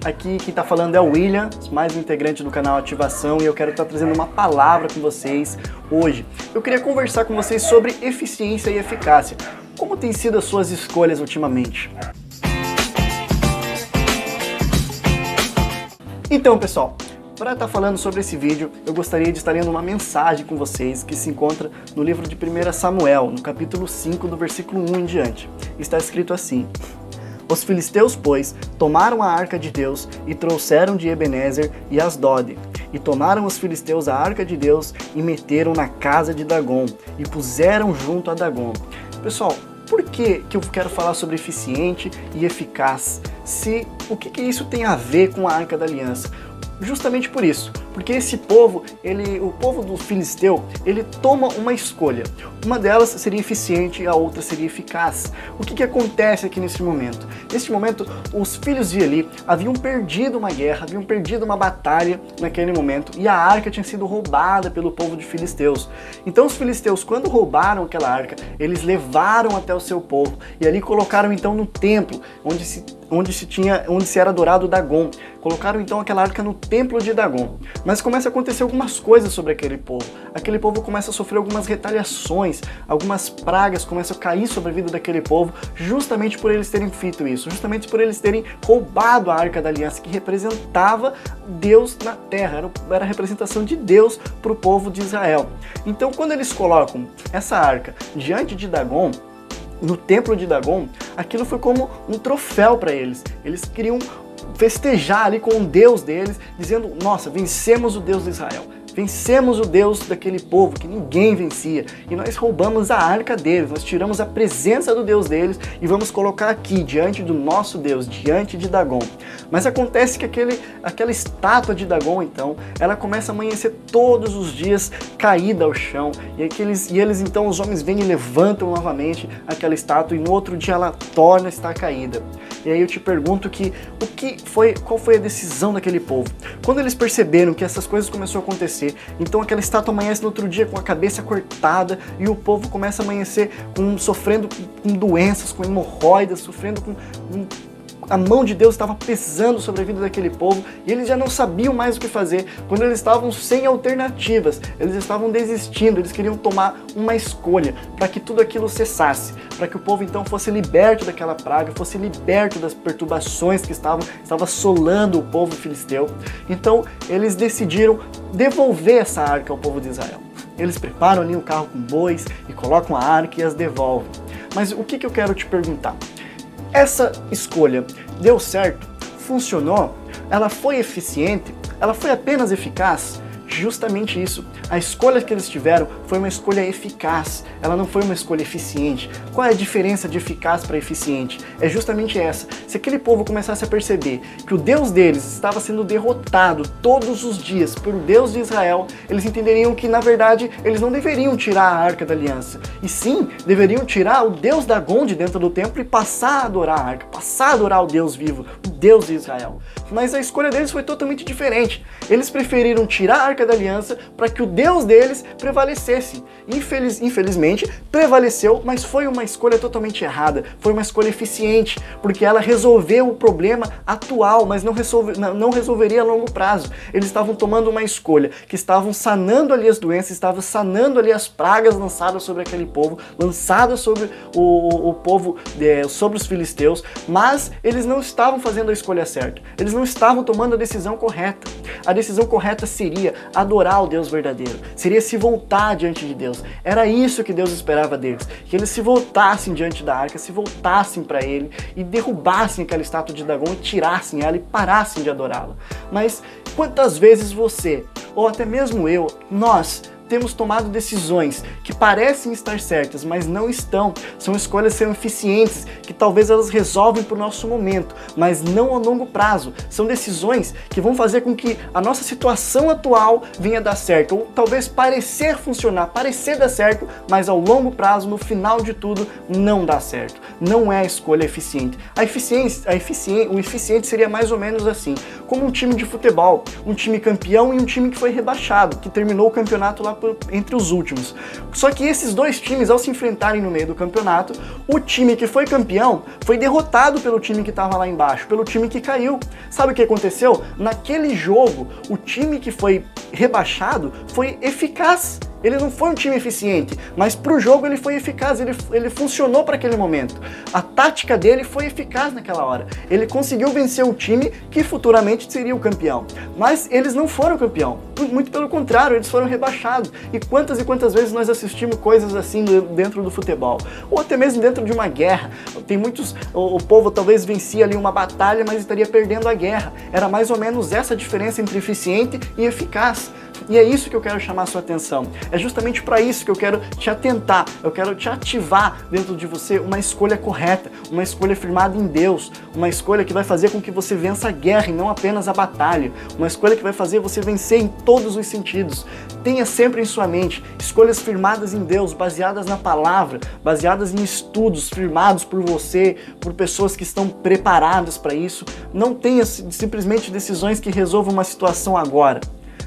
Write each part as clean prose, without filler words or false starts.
Aqui quem está falando é o William, mais um integrante do canal Ativação, e eu quero estar trazendo uma palavra com vocês hoje. Eu queria conversar com vocês sobre eficiência e eficácia. Como têm sido as suas escolhas ultimamente? Então, pessoal, para estar falando sobre esse vídeo, eu gostaria de estar lendo uma mensagem com vocês que se encontra no livro de 1 Samuel, no capítulo 5, do versículo 1 em diante. Está escrito assim: Os filisteus, pois, tomaram a arca de Deus e trouxeram de Ebenezer e Asdode. E tomaram os filisteus a arca de Deus e meteram na casa de Dagom e puseram junto a Dagom. Pessoal, por que eu quero falar sobre eficiente e eficaz? O que isso tem a ver com a Arca da Aliança? Justamente por isso, porque esse povo, o povo do filisteu, ele toma uma escolha. Uma delas seria eficiente e a outra seria eficaz. O que acontece aqui nesse momento? Neste momento, os filhos de Eli haviam perdido uma guerra, haviam perdido uma batalha naquele momento, e a arca tinha sido roubada pelo povo de filisteus. Então os filisteus, quando roubaram aquela arca, eles levaram até o seu povo, e ali colocaram então no templo, onde se era adorado Dagom. Colocaram então aquela arca no templo de Dagom. Mas começa a acontecer algumas coisas sobre aquele povo. Aquele povo começa a sofrer algumas retaliações, algumas pragas começam a cair sobre a vida daquele povo, justamente por eles terem feito isso, justamente por eles terem roubado a Arca da Aliança, que representava Deus na terra, era a representação de Deus para o povo de Israel. Então, quando eles colocam essa arca diante de Dagom, no templo de Dagom, aquilo foi como um troféu para eles. Eles queriam festejar ali com o Deus deles, dizendo: nossa, vencemos o Deus de Israel, vencemos o Deus daquele povo que ninguém vencia, e nós roubamos a arca deles, nós tiramos a presença do Deus deles e vamos colocar aqui, diante do nosso Deus, diante de Dagom. Mas acontece que aquela estátua de Dagom, então, ela começa a amanhecer todos os dias caída ao chão, e eles então, os homens vêm e levantam novamente aquela estátua, e no outro dia ela torna a estar caída. E aí eu te pergunto qual foi a decisão daquele povo? Quando eles perceberam que essas coisas começaram a acontecer, então aquela estátua amanhece no outro dia com a cabeça cortada, e o povo começa a amanhecer sofrendo com doenças, com hemorroidas, sofrendo com a mão de Deus estava pesando sobre a vida daquele povo, e eles já não sabiam mais o que fazer. Quando eles estavam sem alternativas, eles estavam desistindo, eles queriam tomar uma escolha para que tudo aquilo cessasse, para que o povo então fosse liberto daquela praga, fosse liberto das perturbações que estavam assolando o povo filisteu. Então eles decidiram devolver essa arca ao povo de Israel. Eles preparam ali um carro com bois e colocam a arca e as devolvem. Mas o que eu quero te perguntar? Essa escolha deu certo? Funcionou? Ela foi eficiente? Ela foi apenas eficaz? Justamente isso. A escolha que eles tiveram foi uma escolha eficaz, ela não foi uma escolha eficiente. Qual é a diferença de eficaz para eficiente? É justamente essa. Se aquele povo começasse a perceber que o Deus deles estava sendo derrotado todos os dias pelo Deus de Israel, eles entenderiam que, na verdade, eles não deveriam tirar a Arca da Aliança, e sim, deveriam tirar o Deus Dagom de dentro do templo e passar a adorar a Arca, passar a adorar o Deus vivo, o Deus de Israel. Mas a escolha deles foi totalmente diferente. Eles preferiram tirar a Arca da Aliança para que o Deus deles prevalecesse. Infelizmente, prevaleceu, mas foi uma escolha totalmente errada. Foi uma escolha eficiente, porque ela resolveu o problema atual, mas não resolveria a longo prazo. Eles estavam tomando uma escolha, que estavam sanando ali as doenças, estavam sanando ali as pragas lançadas sobre aquele povo, lançadas sobre o povo, sobre os filisteus, mas eles não estavam fazendo a escolha certa. Eles não estavam tomando a decisão correta. A decisão correta seria adorar o Deus verdadeiro, seria se voltar diante de Deus. Era isso que Deus esperava deles, que eles se voltassem diante da arca, se voltassem para ele e derrubassem aquela estátua de Dagom e tirassem ela e parassem de adorá-la. Mas quantas vezes você, ou até mesmo eu, nós temos tomado decisões que parecem estar certas, mas não estão. São escolhas que são eficientes, que talvez elas resolvem para o nosso momento, mas não a longo prazo. São decisões que vão fazer com que a nossa situação atual venha a dar certo, ou talvez parecer funcionar, parecer dar certo, mas ao longo prazo, no final de tudo, não dá certo. Não é a escolha eficiente. O eficiente seria mais ou menos assim, como um time de futebol, um time campeão e um time que foi rebaixado, que terminou o campeonato lá entre os últimos. Só que esses dois times, ao se enfrentarem no meio do campeonato, o time que foi campeão foi derrotado pelo time que estava lá embaixo, pelo time que caiu. Sabe o que aconteceu? Naquele jogo, o time que foi rebaixado foi eficaz. Ele não foi um time eficiente, mas para o jogo ele foi eficaz, ele funcionou para aquele momento. A tática dele foi eficaz naquela hora. Ele conseguiu vencer o time que futuramente seria o campeão. Mas eles não foram campeão, muito pelo contrário, eles foram rebaixados. E quantas vezes nós assistimos coisas assim dentro do futebol? Ou até mesmo dentro de uma guerra. Tem muitos, o povo talvez vencia ali uma batalha, mas estaria perdendo a guerra. Era mais ou menos essa diferença entre eficiente e eficaz. E é isso que eu quero chamar a sua atenção. É justamente para isso que eu quero te atentar, eu quero te ativar dentro de você uma escolha correta, uma escolha firmada em Deus, uma escolha que vai fazer com que você vença a guerra e não apenas a batalha, uma escolha que vai fazer você vencer em todos os sentidos. Tenha sempre em sua mente escolhas firmadas em Deus, baseadas na palavra, baseadas em estudos firmados por você, por pessoas que estão preparadas para isso. Não tenha simplesmente decisões que resolvam uma situação agora.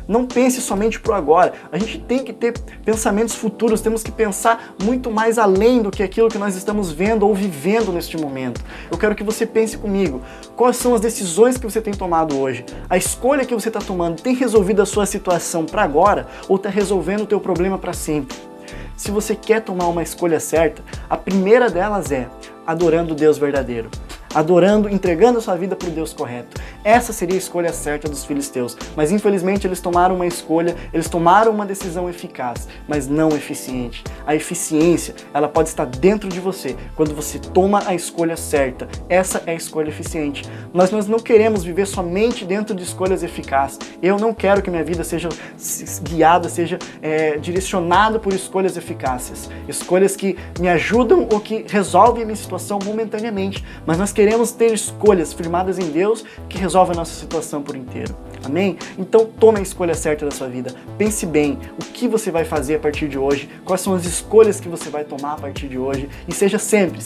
Não pense somente pro agora. A gente tem que ter pensamentos futuros, temos que pensar muito mais além do que aquilo que nós estamos vendo ou vivendo neste momento. Eu quero que você pense comigo. Quais são as decisões que você tem tomado hoje? A escolha que você está tomando tem resolvido a sua situação para agora ou está resolvendo o teu problema para sempre? Se você quer tomar uma escolha certa, a primeira delas é adorando o Deus verdadeiro. Adorando, entregando a sua vida para o Deus correto. Essa seria a escolha certa dos filisteus. Mas infelizmente eles tomaram uma escolha, eles tomaram uma decisão eficaz, mas não eficiente. A eficiência, ela pode estar dentro de você, quando você toma a escolha certa. Essa é a escolha eficiente. Nós não queremos viver somente dentro de escolhas eficazes. Eu não quero que minha vida seja guiada, seja direcionada por escolhas eficazes. Escolhas que me ajudam ou que resolvem a minha situação momentaneamente. Mas nós queremos ter escolhas firmadas em Deus que resolvem a nossa situação por inteiro. Amém? Então tome a escolha certa da sua vida. Pense bem o que você vai fazer a partir de hoje, quais são as escolhas que você vai tomar a partir de hoje e seja sempre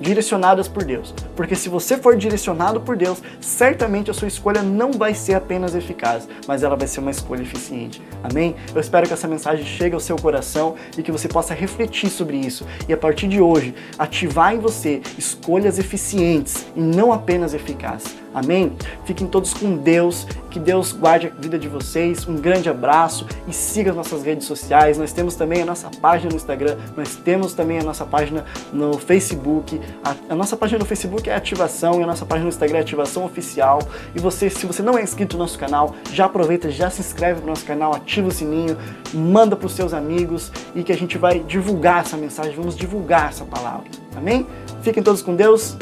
direcionadas por Deus. Porque se você for direcionado por Deus, certamente a sua escolha não vai ser apenas eficaz, mas ela vai ser uma escolha eficiente. Amém? Eu espero que essa mensagem chegue ao seu coração e que você possa refletir sobre isso e a partir de hoje ativar em você escolhas eficientes e não apenas eficazes. Amém? Fiquem todos com Deus, que Deus guarde a vida de vocês, um grande abraço e siga as nossas redes sociais. Nós temos também a nossa página no Instagram, nós temos também a nossa página no Facebook. A nossa página no Facebook é Ativação e a nossa página no Instagram é Ativação Oficial. E você, se você não é inscrito no nosso canal, já aproveita, já se inscreve no nosso canal, ativa o sininho, manda para os seus amigos e que a gente vai divulgar essa mensagem, vamos divulgar essa palavra. Amém? Fiquem todos com Deus.